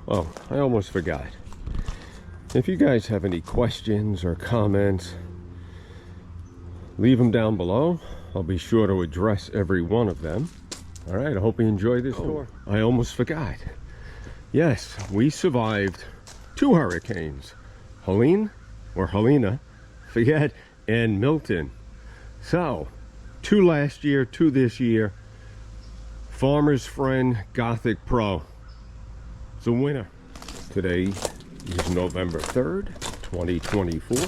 Oh, I almost forgot. If you guys have any questions or comments, leave them down below. I'll be sure to address every one of them. All right, I hope you enjoy this tour. I almost forgot. Yes, we survived 2 hurricanes. Helene, or Helena, forget, and Milton. So, 2 last year, 2 this year. Farmer's Friend Gothic Pro. It's a winner. Today is November 3rd, 2024.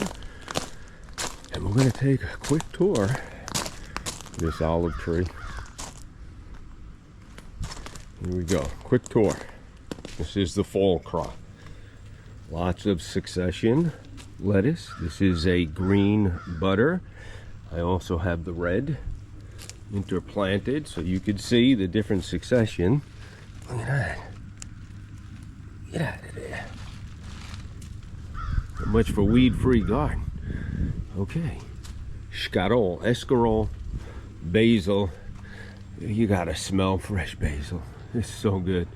And we're going to take a quick tour of this olive tree. Here we go. Quick tour. This is the fall crop. Lots of succession lettuce. This is a green butter. I also have the red interplanted so you can see the different succession. Look at that. Get out of there. Not much for weed-free garden. Okay. Escarole, basil. You gotta smell fresh basil. It's so good.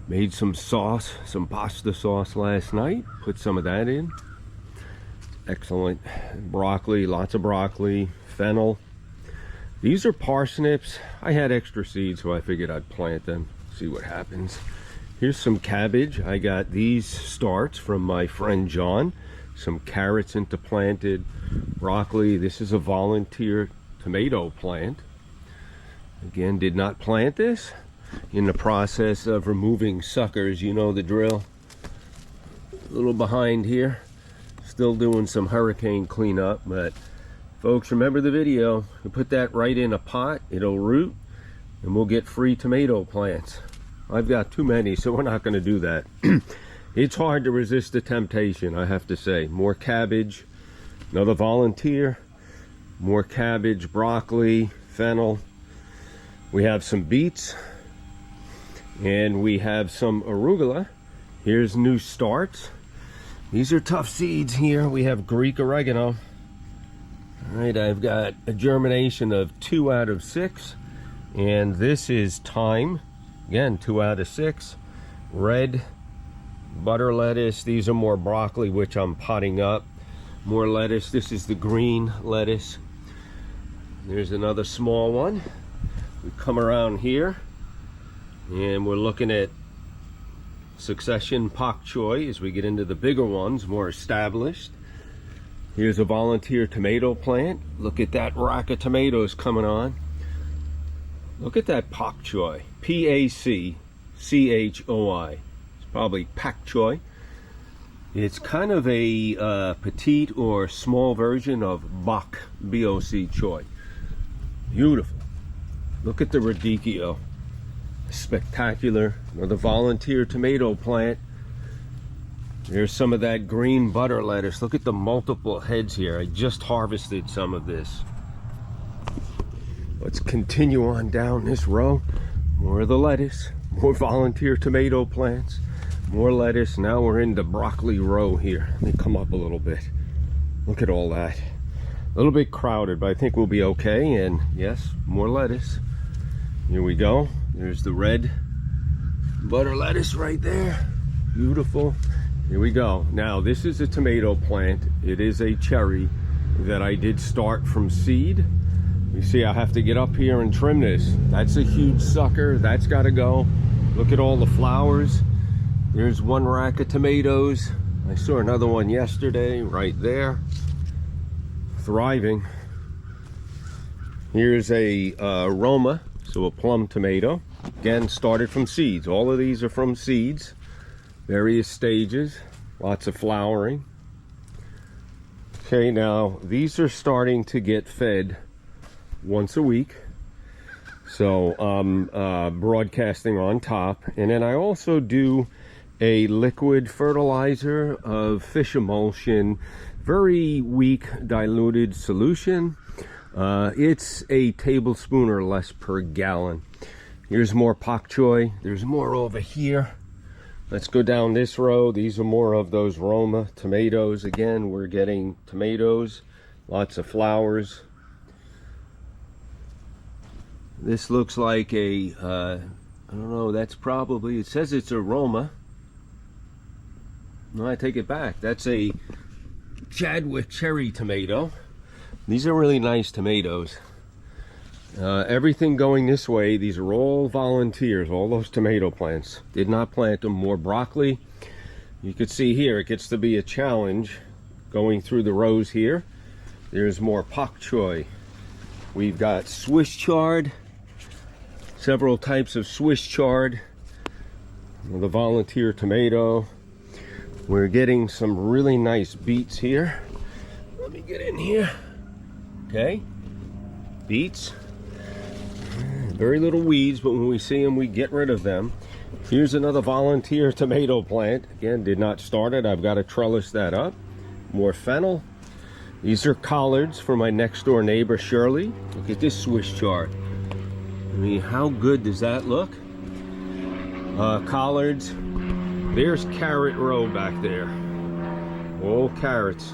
Made some sauce, some pasta sauce last night. Put some of that in. Excellent. Broccoli, lots of broccoli. Fennel. These are parsnips. I had extra seeds, so I figured I'd plant them. See what happens. Here's some cabbage. I got these starts from my friend John. Some carrots interplanted. Broccoli. This is a volunteer tomato plant. Again, did not plant this. In the process of removing suckers, you know the drill. A little behind here. Still doing some hurricane cleanup, but folks, remember the video. You put that right in a pot, it'll root, and we'll get free tomato plants. I've got too many, so we're not going to do that. It's hard to resist the temptation, I have to say. More cabbage, another volunteer, more cabbage, broccoli, fennel. We have some beets, and we have some arugula. Here's new starts. These are tough seeds here. We have Greek oregano. All right, I've got a germination of 2 out of 6. And this is thyme. Again, 2 out of 6. Red butter lettuce. These are more broccoli, which I'm potting up. More lettuce. This is the green lettuce. There's another small one. We come around here, and we're looking at succession pak choi as we get into the bigger ones, more established. Here's a volunteer tomato plant. Look at that rack of tomatoes coming on. Look at that pak choi. P-A-C-C-H-O-I. It's probably pak choi. It's kind of a petite or small version of bok, B-O-C choi. Beautiful. Look at the radicchio. Spectacular. Another volunteer tomato plant. There's some of that green butter lettuce. Look at the multiple heads here. I just harvested some of this. Let's continue on down this row. More of the lettuce. More volunteer tomato plants. More lettuce. Now we're in the broccoli row here. Let me come up a little bit. Look at all that. A little bit crowded, but I think we'll be okay. And yes, more lettuce. Here we go. There's the red butter lettuce right there. Beautiful. Here we go. Now, this is a tomato plant. It is a cherry that I did start from seed. You see, I have to get up here and trim this. That's a huge sucker. That's got to go. Look at all the flowers. There's one rack of tomatoes. I saw another one yesterday right there. Thriving. Here's a Roma, so a plum tomato. Again, started from seeds. All of these are from seeds. Various stages. Lots of flowering. Okay, now these are starting to get fed once a week. So broadcasting on top. And then I also do a liquid fertilizer of fish emulsion. Very weak diluted solution. It's a tablespoon or less per gallon. Here's more pak choi. There's more over here. Let's go down this row. These are more of those Roma tomatoes. Again, we're getting tomatoes, lots of flowers. This looks like a, I don't know, that's probably, it says it's a Roma. No, I take it back. That's a Chadwick cherry tomato. These are really nice tomatoes. Everything going this way, these are all volunteers, all those tomato plants. Did not plant them. More broccoli. You can see here, it gets to be a challenge going through the rows here. There's more pak choy. We've got Swiss chard, several types of Swiss chard. The volunteer tomato. We're getting some really nice beets here. Let me get in here. Okay, beets. Very little weeds, but when we see them, we get rid of them. Here's another volunteer tomato plant. Again, did not start it. I've got to trellis that up. More fennel. These are collards for my next door neighbor, Shirley. Look at this Swiss chard. I mean, how good does that look? Collards. There's carrot row back there. All carrots.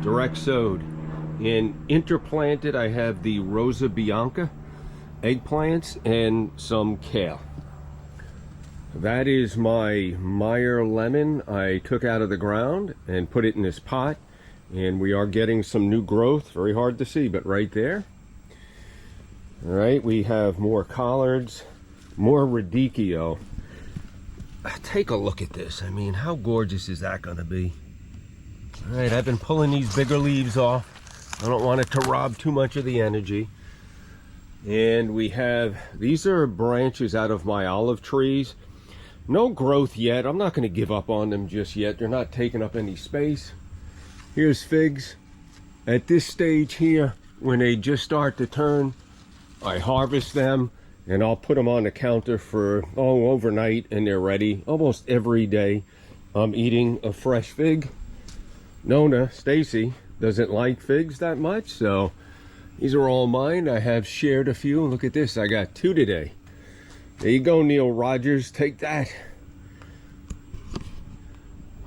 Direct sowed. And interplanted, I have the Rosa Bianca eggplants and some kale. That is my Meyer lemon I took out of the ground and put it in this pot, and we are getting some new growth. Very hard to see, but right there. All right, we have more collards, more radicchio. Take a look at this. I mean, how gorgeous is that going to be? All right, I've been pulling these bigger leaves off. I don't want it to rob too much of the energy. And we have, these are branches out of my olive trees. No growth yet. I'm not going to give up on them just yet. They're not taking up any space. Here's figs. At this stage here, when they just start to turn, I harvest them and I'll put them on the counter for, overnight, and they're ready. Almost every day I'm eating a fresh fig. Nona, Stacy, doesn't like figs that much, so these are all mine. I have shared a few. Look at this. I got 2 today. There you go, Neil Rogers. Take that.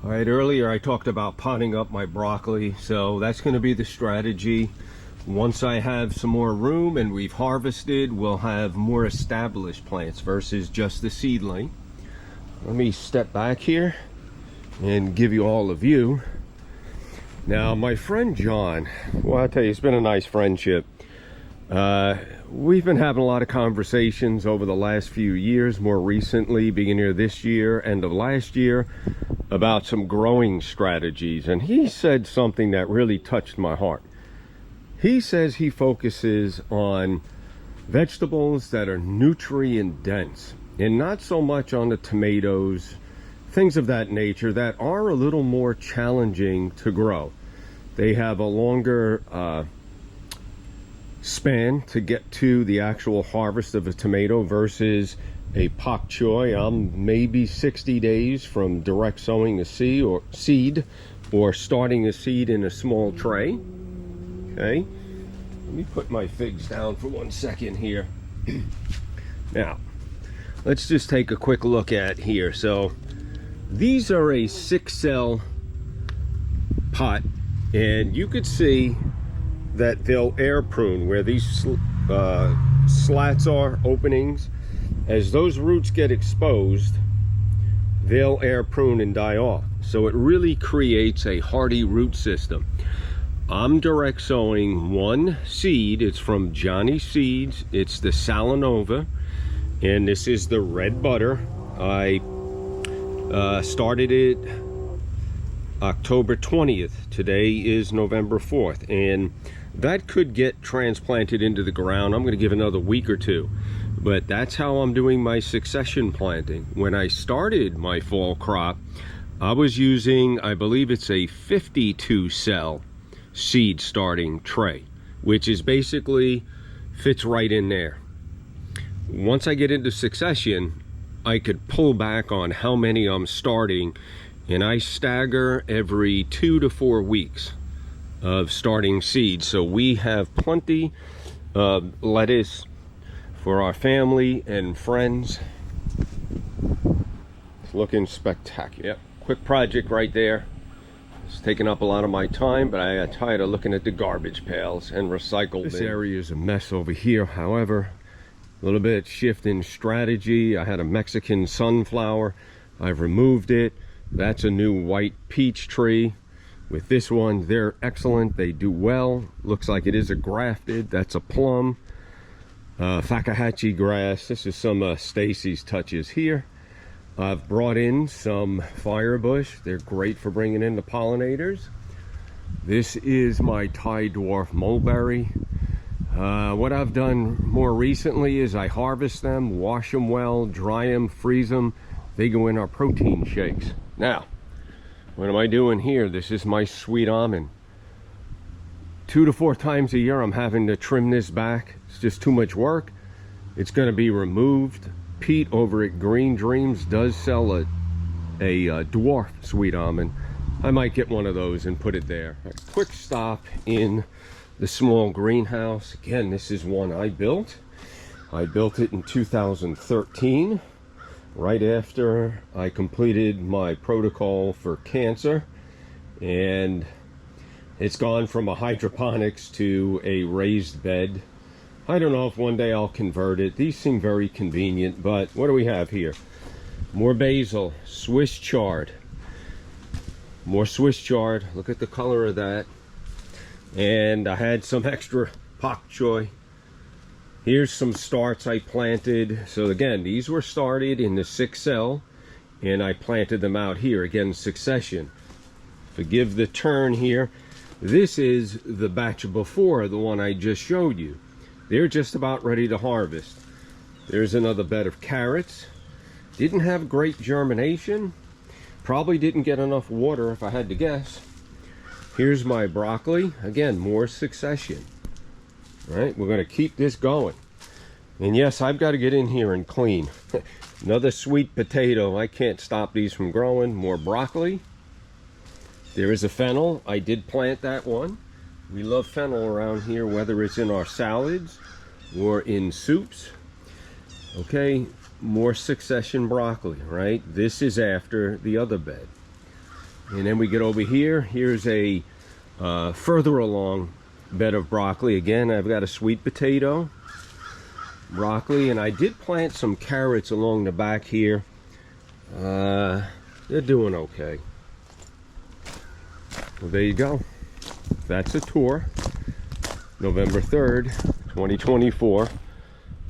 All right, earlier I talked about potting up my broccoli. So that's going to be the strategy. Once I have some more room and we've harvested, we'll have more established plants versus just the seedling. Let me step back here and give you all a view. Now, my friend John, well, I'll tell you, it's been a nice friendship. We've been having a lot of conversations over the last few years, more recently, beginning of this year, end of last year, about some growing strategies. And he said something that really touched my heart. He says he focuses on vegetables that are nutrient dense and not so much on the tomatoes, things of that nature that are a little more challenging to grow. They have a longer span to get to the actual harvest of a tomato versus a pak choy. I'm maybe 60 days from direct sowing a seed or starting a seed in a small tray. Okay, let me put my figs down for 1 second here. Now, let's just take a quick look at here. So these are a 6-cell pot, and you could see that they'll air prune where these slats are, openings. As those roots get exposed, they'll air prune and die off. So it really creates a hardy root system. I'm direct sowing 1 seed. It's from Johnny Seeds. It's the Salanova, and this is the red butter. I started it October 20th. Today is November 4th, and that could get transplanted into the ground. I'm going to give another week or 2, but that's how I'm doing my succession planting. When I started my fall crop, I was using, I believe it's a 52 cell seed starting tray, which is basically fits right in there. Once I get into succession, I could pull back on how many I'm starting, and I stagger every 2 to 4 weeks of starting seeds. So we have plenty of lettuce for our family and friends. It's looking spectacular. Yep. Quick project right there. It's taking up a lot of my time, but I got tired of looking at the garbage pails and recycle bins. This area is a mess over here. However, a little bit shift in strategy. I had a Mexican sunflower. I've removed it. That's a new white peach tree. With this one, they're excellent. They do well. Looks like it is a grafted. That's a plum. Fakahatchee grass. This is some Stacy's touches here. I've brought in some firebush. They're great for bringing in the pollinators. This is my Thai dwarf mulberry. What I've done more recently is I harvest them, wash them well, dry them, freeze them. They go in our protein shakes. Now, what am I doing here? This is my sweet almond. 2 to 4 times a year I'm having to trim this back. It's just too much work. It's going to be removed. Pete over at Green Dreams does sell a dwarf sweet almond. I might get one of those and put it there. A quick stop in the small greenhouse. Again, this is one I built. I built it in 2013, right after I completed my protocol for cancer, and it's gone from a hydroponics to a raised bed. I don't know if one day I'll convert it. These seem very convenient, but what do we have here? More basil, Swiss chard. More Swiss chard. Look at the color of that. And I had some extra pak choi. Here's some starts I planted. So again, these were started in the 6 cell, and I planted them out here, again, succession. Forgive the turn here. This is the batch before the one I just showed you. They're just about ready to harvest. There's another bed of carrots. Didn't have great germination. Probably didn't get enough water if I had to guess. Here's my broccoli. Again, more succession. All right, we're going to keep this going. And yes, I've got to get in here and clean. Another sweet potato. I can't stop these from growing. More broccoli. There is a fennel. I did plant that one. We love fennel around here, whether it's in our salads or in soups. Okay, more succession broccoli, right? This is after the other bed. And then we get over here. Here's a further along bed of broccoli. Again, I've got a sweet potato, broccoli, and I did plant some carrots along the back here. They're doing okay. Well, there you go. That's a tour, November 3rd, 2024,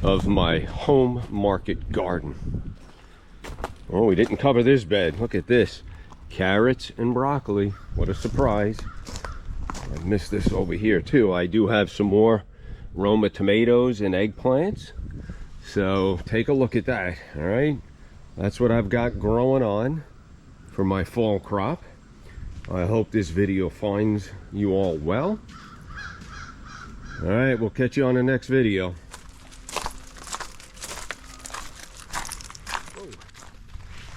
of my home market garden. Oh, we didn't cover this bed. Look at this. Carrots and broccoli. What a surprise. I missed this over here too. I do have some more Roma tomatoes and eggplants. So take a look at that. All right. That's what I've got growing on for my fall crop. I hope this video finds you all well. All right, we'll catch you on the next video. Whoa.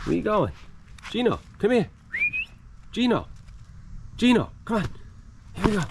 Where you going? Gino, come here. Gino, come on. Here we go.